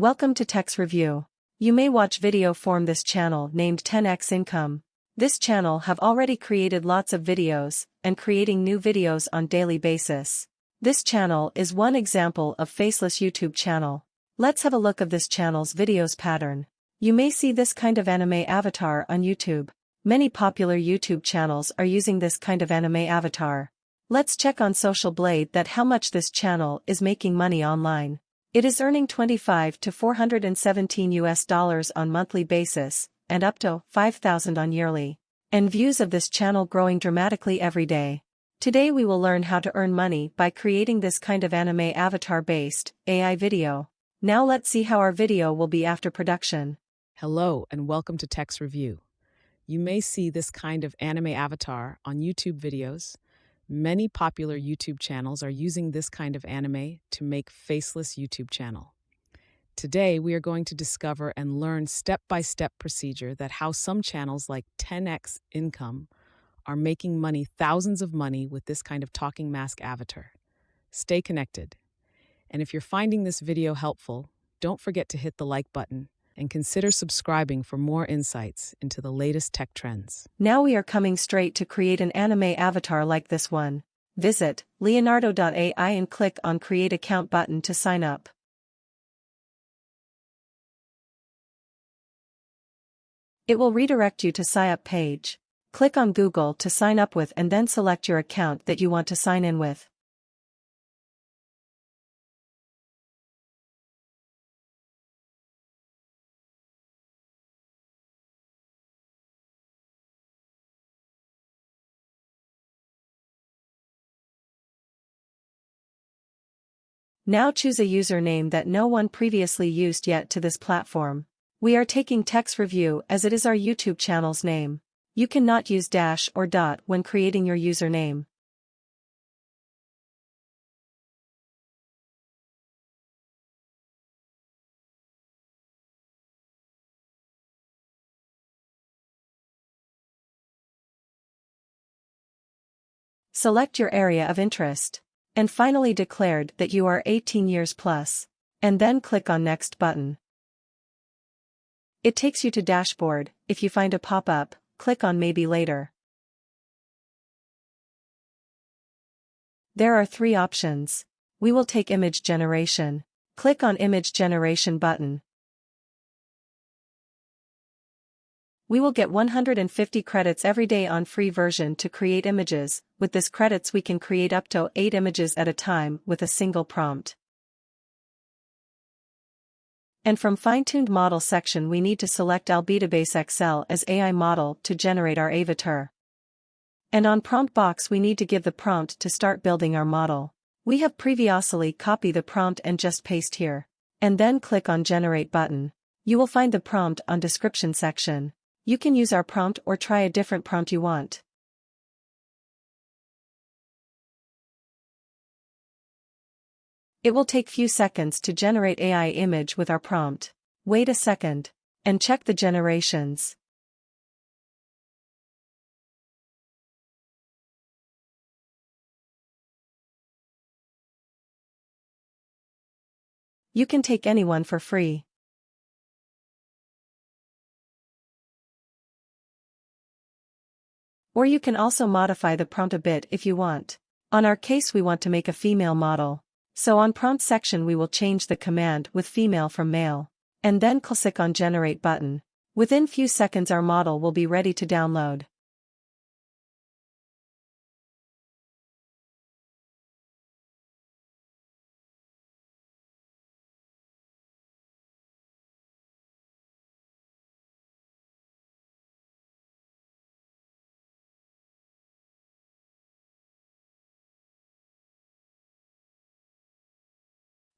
Welcome to Tech's Review. You may watch video from this channel named 10x Income. This channel have already created lots of videos, and creating new videos on daily basis. This channel is one example of Faceless YouTube Channel. Let's have a look of this channel's videos pattern. You may see this kind of anime avatar on YouTube. Many popular YouTube channels are using this kind of anime avatar. Let's check on Social Blade that how much this channel is making money online. It is earning $25 to $417 on monthly basis, and up to $5,000 on yearly. And views of this channel growing dramatically every day. Today we will learn how to earn money by creating this kind of anime avatar-based AI video. Now let's see how our video will be after production. Hello and welcome to Tech's Review. You may see this kind of anime avatar on YouTube videos. Many popular YouTube channels are using this kind of anime to make Faceless YouTube Channel. Today we are going to discover and learn step-by-step procedure that how some channels like 10x Income are making money, thousands of money with this kind of talking mask avatar. Stay connected. And if you're finding this video helpful, don't forget to hit the like button and consider subscribing for more insights into the latest tech trends. Now we are coming straight to create an anime avatar like this one. Visit leonardo.ai and click on Create Account button to sign up. It will redirect you to sign up page. Click on Google to sign up with and then select your account that you want to sign in with. Now choose a username that no one previously used yet to this platform. We are taking Tech's Review as it is our YouTube channel's name. You cannot use dash or dot when creating your username. Select your area of interest. And finally declared that you are 18 years plus. And then click on Next button. It takes you to dashboard. If you find a pop-up, click on Maybe Later. There are three options. We will take image generation. Click on Image Generation button. We will get 150 credits every day on free version to create images. With this credits we can create up to 8 images at a time with a single prompt. And from fine-tuned model section we need to select Albetabase XL as AI model to generate our avatar. And on prompt box we need to give the prompt to start building our model. We have previously copied the prompt and just paste here. And then click on Generate button. You will find the prompt on description section. You can use our prompt or try a different prompt you want. It will take few seconds to generate AI image with our prompt. Wait a second. And check the generations. You can take anyone for free. Or you can also modify the prompt a bit if you want. On our case we want to make a female model. So on prompt section we will change the command with female from male. And then click on Generate button. Within few seconds our model will be ready to download.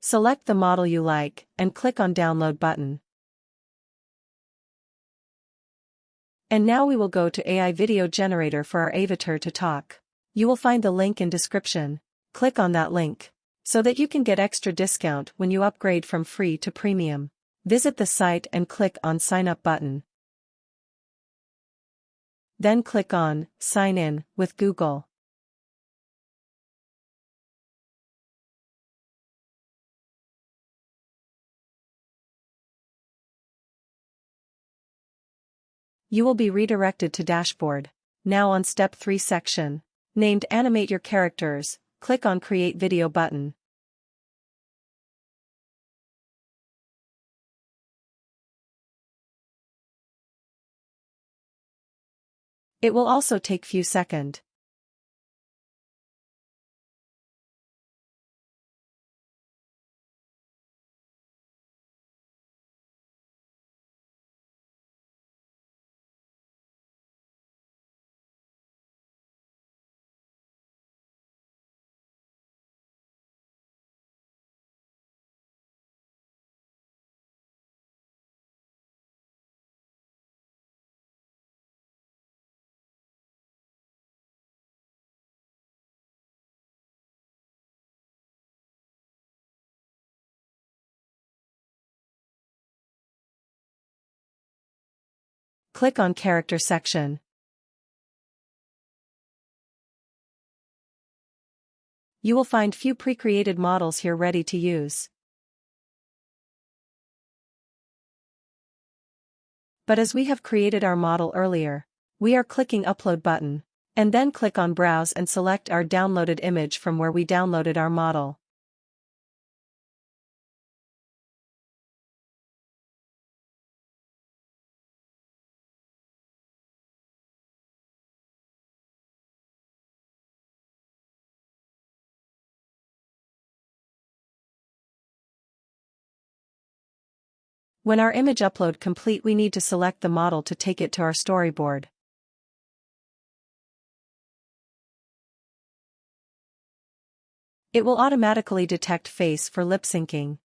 Select the model you like, and click on Download button. And now we will go to AI Video Generator for our avatar to talk. You will find the link in description. Click on that link, so that you can get extra discount when you upgrade from free to premium. Visit the site and click on Sign Up button. Then click on Sign In with Google. You will be redirected to Dashboard. Now on Step 3 section, named Animate Your Characters, click on Create Video button. It will also take few seconds. Click on Character section. You will find few pre-created models here ready to use. But as we have created our model earlier, we are clicking Upload button, and then click on Browse and select our downloaded image from where we downloaded our model. When our image upload complete, we need to select the model to take it to our storyboard. It will automatically detect face for lip syncing.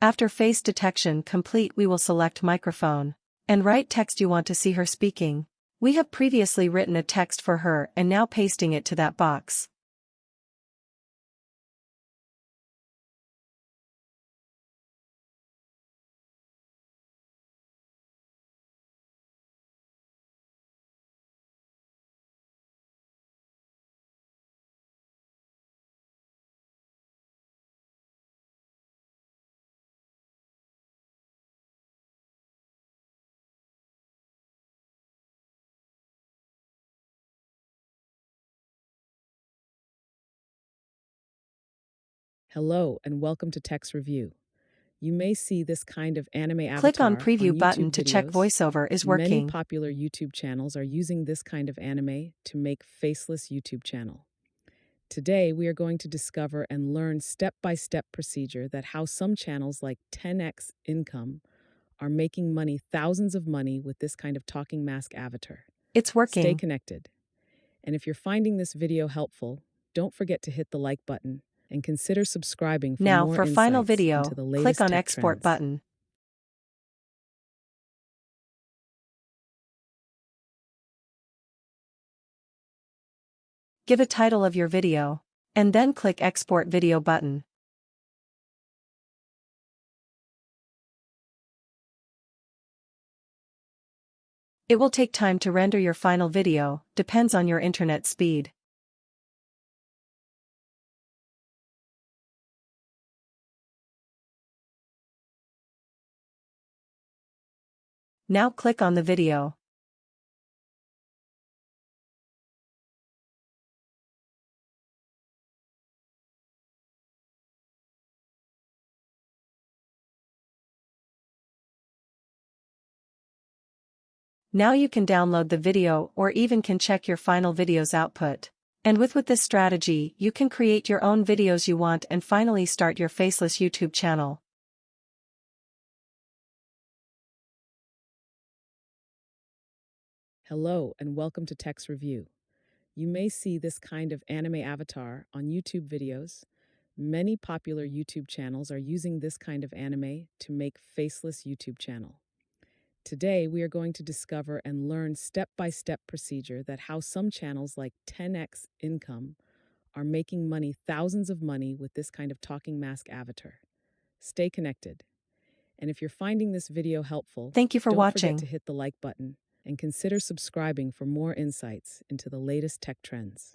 After face detection complete, we will select microphone and write text you want to see her speaking. We have previously written a text for her and now pasting it to that box. Hello and welcome to Text Review. You may see this kind of anime Click on avatar Preview on button YouTube to check videos. voiceover is Many working. popular YouTube channels are using this kind of anime to make Faceless YouTube Channel. Today, we are going to discover and learn step-by-step procedure that how some channels like 10x Income are making money, thousands of money with this kind of talking mask avatar. It's Stay working. connected. And if you're finding this video helpful, don't forget to hit the like button and consider subscribing for Now more for final insights into video, the click latest on tech Export trends. button. Give a title of your video, and then click Export Video button. It will take time to render your final video, depends on your internet speed. Now click on the video. Now you can download the video or even can check your final video's output. And with this strategy, you can create your own videos you want and finally start your Faceless YouTube channel. Hello and welcome to Text Review. You may see this kind of anime avatar on YouTube videos. Many popular YouTube channels are using this kind of anime to make Faceless YouTube Channel. Today, we are going to discover and learn step-by-step procedure that how some channels like 10x Income are making money, thousands of money with this kind of talking mask avatar. Stay connected. And if you're finding this video helpful, Thank you for don't forget watching. to hit the like button and consider subscribing for more insights into the latest tech trends.